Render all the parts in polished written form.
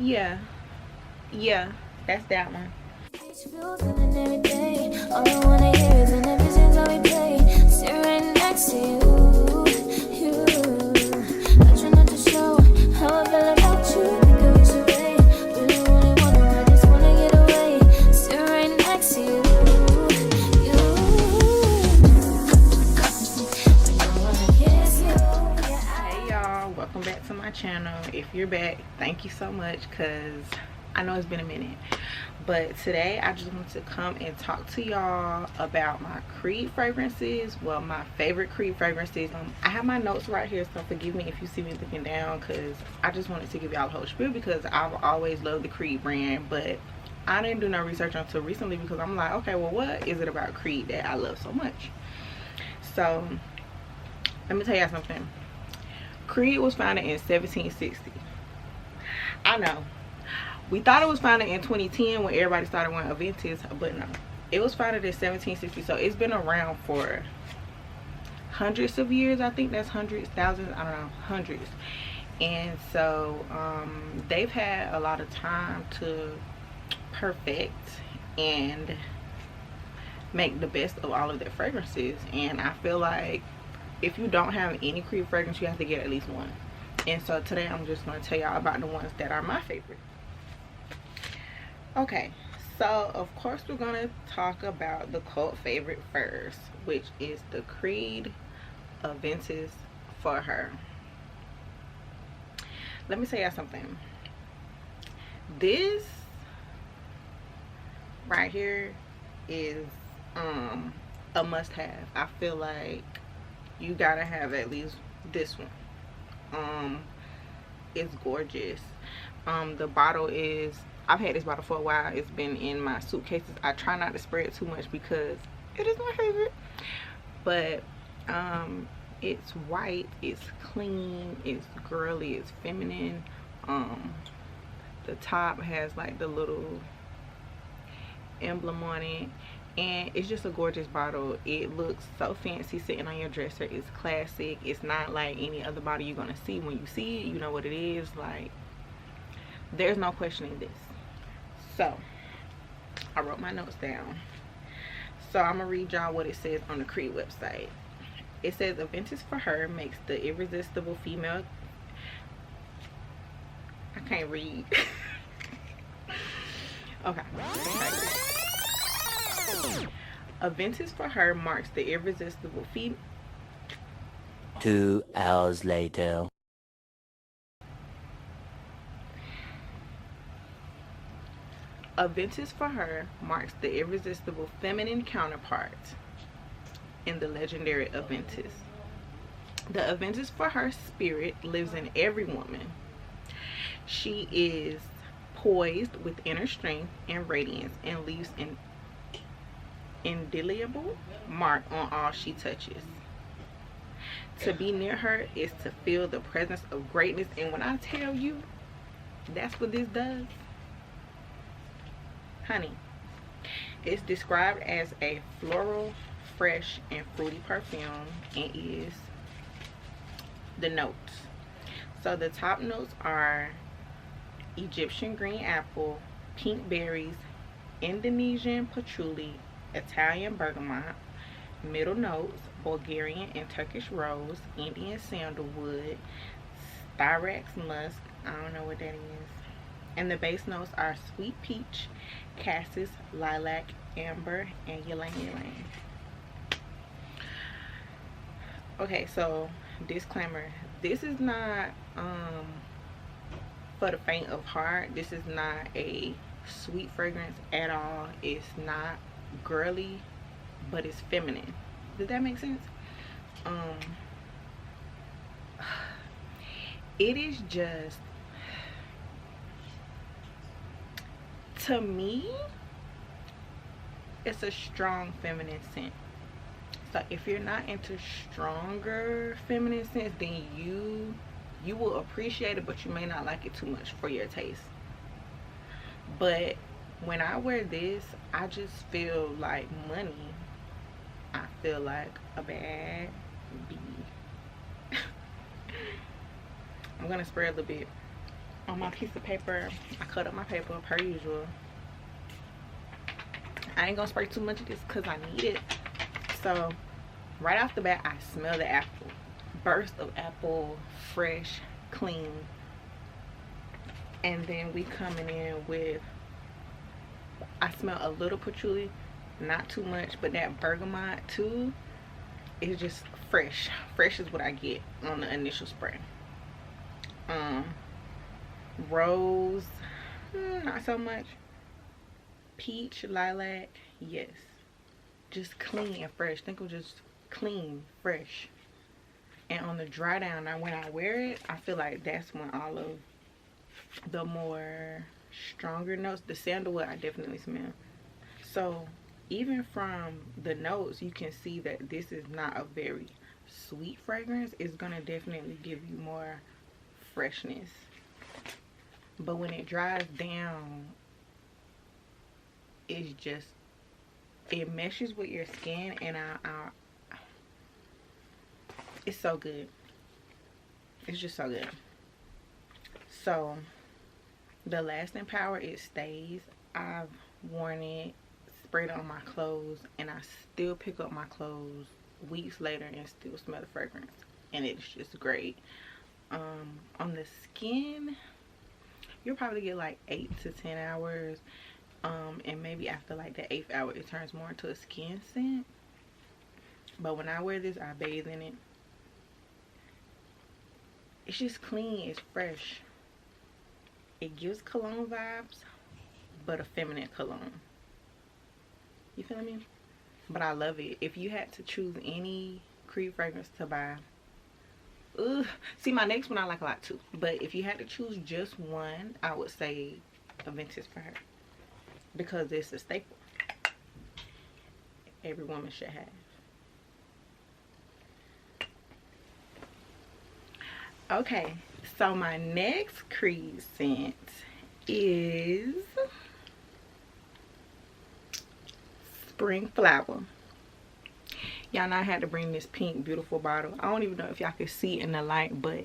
Yeah, yeah, that's that one. All I wanna hear is an visions that we play. Sit right next to you. I try not to show how I feel about you. Think I wish away. Really wanna, I just wanna get away. Sit right next to you. Hey y'all, welcome back to my channel. If you're back, thank you so much, because I know it's been a minute. But today I just want to come and talk to y'all about my Creed fragrances. Well, my favorite Creed fragrances. I have my notes right here, so forgive me if you see me looking down, because I just wanted to give y'all a whole spiel, because I've always loved the Creed brand, but I didn't do no research until recently, because I'm like, okay, well, what is it about Creed that I love so much? So let me tell y'all something. Creed was founded in 1760. I know we thought it was founded in 2010 when everybody started wearing Aventus, but no, it was founded in 1760. So it's been around for hundreds of years. I think that's hundreds, thousands, I don't know, hundreds. And so they've had a lot of time to perfect and make the best of all of their fragrances. And I feel like if you don't have any Creed fragrance, you have to get at least one. And so today I'm just going to tell y'all about the ones that are my favorite. Okay, so of course we're going to talk about the cult favorite first, which is the Creed Aventus for Her. Let me tell y'all something. This right here is a must-have. I feel like you gotta have at least this one. It's gorgeous. The bottle is, I've had this bottle for a while. It's been in my suitcases. I try not to spray it too much because it is my favorite. But it's white, it's clean, it's girly, it's feminine. The top has like the little emblem on it, and it's just a gorgeous bottle. It looks so fancy sitting on your dresser. It's classic. It's not like any other bottle you're gonna see. When you see it, you know what it is. Like, there's no questioning this. So I wrote my notes down, so I'm gonna read y'all what it says on the Creed website. It says Aventus for Her makes the irresistible female, I can't read. Okay. Aventus for Her marks the irresistible female. 2 hours later. Aventus for Her marks the irresistible feminine counterpart in the legendary Aventus. The Aventus for Her spirit lives in every woman. She is poised with inner strength and radiance, and leaves an indelible mark on all she touches. To be near her is to feel the presence of greatness, and when I tell you, that's what this does, honey. It's described as a floral, fresh, and fruity perfume, and is the notes. So the top notes are Egyptian green apple, pink berries, Indonesian patchouli, Italian bergamot. Middle notes, Bulgarian and Turkish rose, Indian sandalwood, styrax musk, I don't know what that is. And the base notes are sweet peach, cassis, lilac, amber, and ylang ylang. Okay, so disclaimer, this is not for the faint of heart. This is not a sweet fragrance at all. It's not girly, but it's feminine. Does that make sense? It is just, to me, it's a strong feminine scent. So if you're not into stronger feminine scents, then you will appreciate it, but you may not like it too much for your taste. But when I wear this, I just feel like money. I feel like a bad bee. I'm gonna spray a little bit On my piece of paper, I cut up my paper per usual. I ain't gonna spray too much of this because I need it. So right off the bat, I smell the apple. Burst of apple, fresh, clean. And then we coming in with, I smell a little patchouli, not too much, but that bergamot too is just fresh. Fresh is what I get on the initial spray. Rose, not so much. Peach, lilac, yes. Just clean and fresh. Think of just clean, fresh. And on the dry down, now when I wear it, I feel like that's when all of the more stronger notes, the sandalwood I definitely smell. So even from the notes, you can see that this is not a very sweet fragrance. It's gonna definitely give you more freshness. But when it dries down, it's just, it meshes with your skin, and it's so good. It's just so good. So the lasting power, it stays. I've worn it, sprayed it on my clothes, and I still pick up my clothes weeks later and still smell the fragrance, and it's just great. On the skin, you'll probably get like 8 to 10 hours, and maybe after like the 8th hour it turns more into a skin scent. But when I wear this, I bathe in it. It's just clean, it's fresh. It gives cologne vibes, but a feminine cologne. You feel me? But I love it. If you had to choose any Creed fragrance to buy, see, my next one I like a lot too. But if you had to choose just one, I would say Aventus for her, because it's a staple. Every woman should have. Okay, so my next Creed scent is Spring Flower. Y'all know I had to bring this pink beautiful bottle. I don't even know if y'all can see in the light, but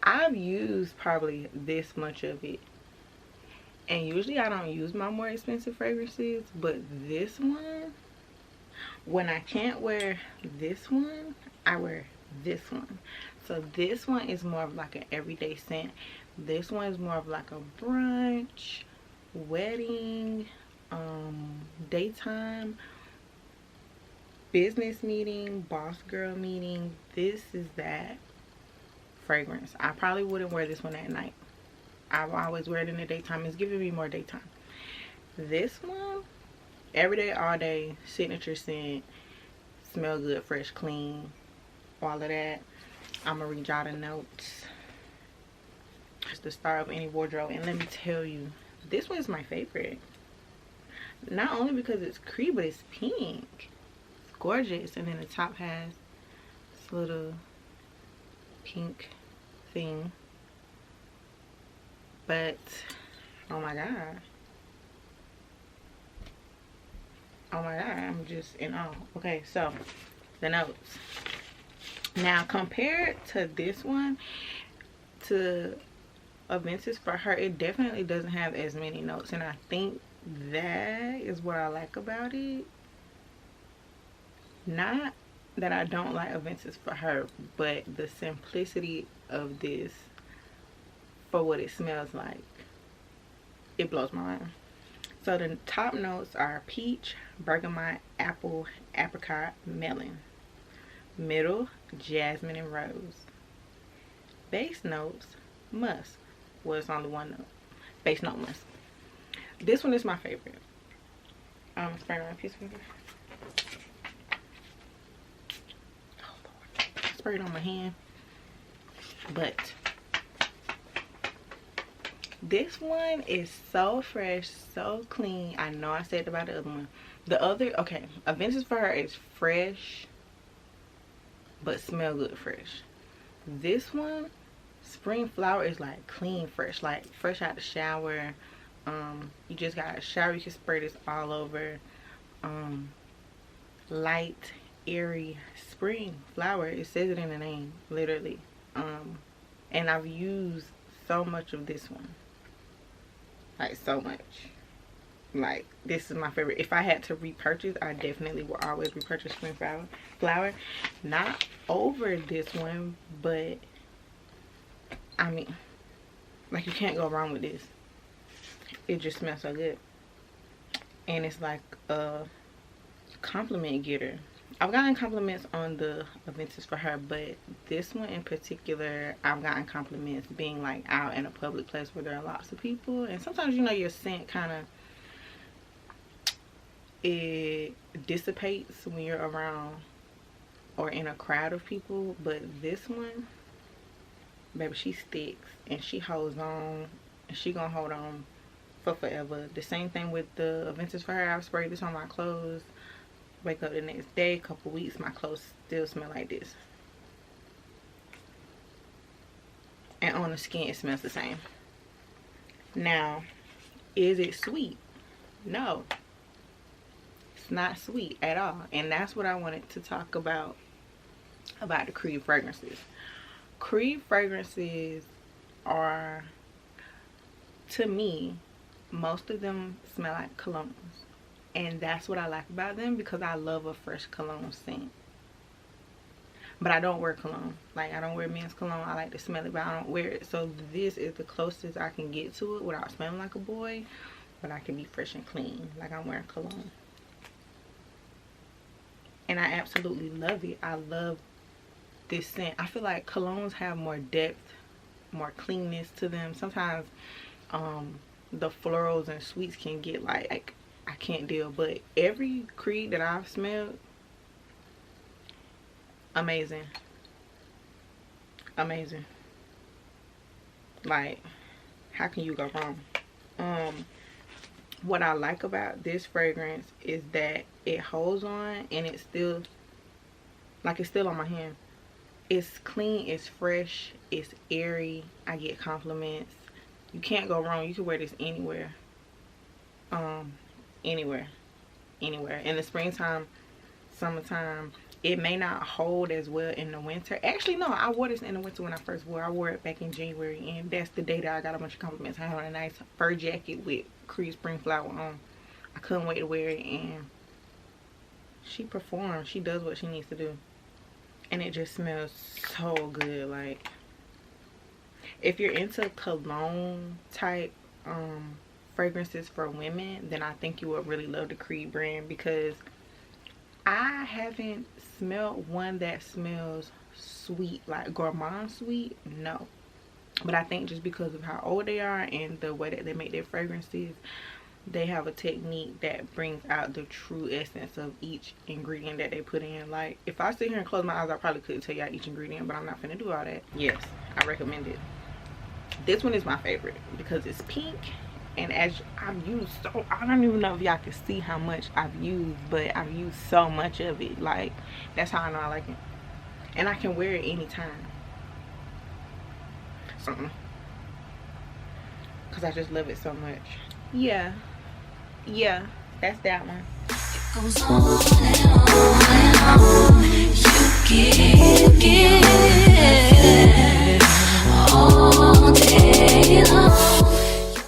I've used probably this much of it. And usually I don't use my more expensive fragrances, but this one, when I can't wear this one, I wear this one. So this one is more of like an everyday scent. This one is more of like a brunch, wedding, daytime, business meeting, boss girl meeting. This is that fragrance. I probably wouldn't wear this one at night. I always wear it in the daytime. It's giving me more daytime. This one, every day, all day, signature scent, smell good, fresh, clean, all of that. I'm gonna read y'all the notes. It's the star of any wardrobe, and let me tell you, this one is my favorite. Not only because it's Creed, but it's pink. It's gorgeous, and then the top has this little pink thing. But oh my god, oh my god, I'm just in awe. Okay, so the notes. Now compared to this one, to Aventus for her, it definitely doesn't have as many notes, and I think that is what I like about it. Not that I don't like Aventus for her, but the simplicity of this for what it smells like, it blows my mind. So the top notes are peach, bergamot, apple, apricot, melon. Middle, jasmine and rose. Base notes, musk. Well, it's only one note. Base note, musk. This one is my favorite. I'm spraying on a piece of paper. Oh Lord, I sprayed it on my hand. But this one is so fresh, so clean. I know I said about the other one. The other, okay, Aventus for her is fresh, but smell good fresh. This one, Spring Flower, is like clean fresh, like fresh out the shower. You just got a shower, you can spray this all over. Light, airy Spring Flower, it says it in the name, literally. And I've used so much of this one. Like, so much. Like, this is my favorite. If I had to repurchase, I definitely will always repurchase Spring Flower. Not over this one, but I mean, like, you can't go wrong with this. It just smells so good. And it's like a compliment getter. I've gotten compliments on the Aventus for her, but this one in particular, I've gotten compliments being like out in a public place where there are lots of people. And sometimes, you know, your scent kind of, it dissipates when you're around or in a crowd of people. But this one, baby, she sticks and she holds on, and she gonna hold on for forever. The same thing with the Aventus for her. I've sprayed this on my clothes, wake up the next day, couple weeks, my clothes still smell like this. And on the skin, it smells the same. Now, is it sweet? No, it's not sweet at all. And that's what I wanted to talk about the Creed fragrances. Creed fragrances are, to me, most of them smell like colognes. And that's what I like about them, because I love a fresh cologne scent. But I don't wear cologne. Like, I don't wear men's cologne. I like to smell it, but I don't wear it. So this is the closest I can get to it without smelling like a boy. But I can be fresh and clean, like I'm wearing cologne. And I absolutely love it. I love this scent. I feel like colognes have more depth, more cleanness to them. Sometimes the florals and sweets can get like I can't deal. But every Creed that I've smelled, amazing. Amazing. Like, how can you go wrong? What I like about this fragrance is that it holds on, and it's still like, it's still on my hand. It's clean, it's fresh, it's airy. I get compliments. You can't go wrong. You can wear this anywhere. Anywhere. In the springtime, summertime. It may not hold as well in the winter. Actually, no, I wore this in the winter when I first wore it. I wore it back in January, and that's the day that I got a bunch of compliments. I had on a nice fur jacket with Creed Spring Flower on. I couldn't wait to wear it, and she performs. She does what she needs to do. And it just smells so good. Like, if you're into cologne type fragrances for women, then I think you would really love the Creed brand, because I haven't smelled one that smells sweet, like gourmand sweet. No. But I think just because of how old they are and the way that they make their fragrances, they have a technique that brings out the true essence of each ingredient that they put in. Like, if I sit here and close my eyes, I probably could tell y'all each ingredient, but I'm not gonna do all that. Yes, I recommend it. This one is my favorite because it's pink, and as I've used, so I don't even know if y'all can see how much I've used, but I've used so much of it. Like, that's how I know I like it. And I can wear it anytime. Because I just love it so much. Yeah, that's that one. It goes on and on. You give all day long.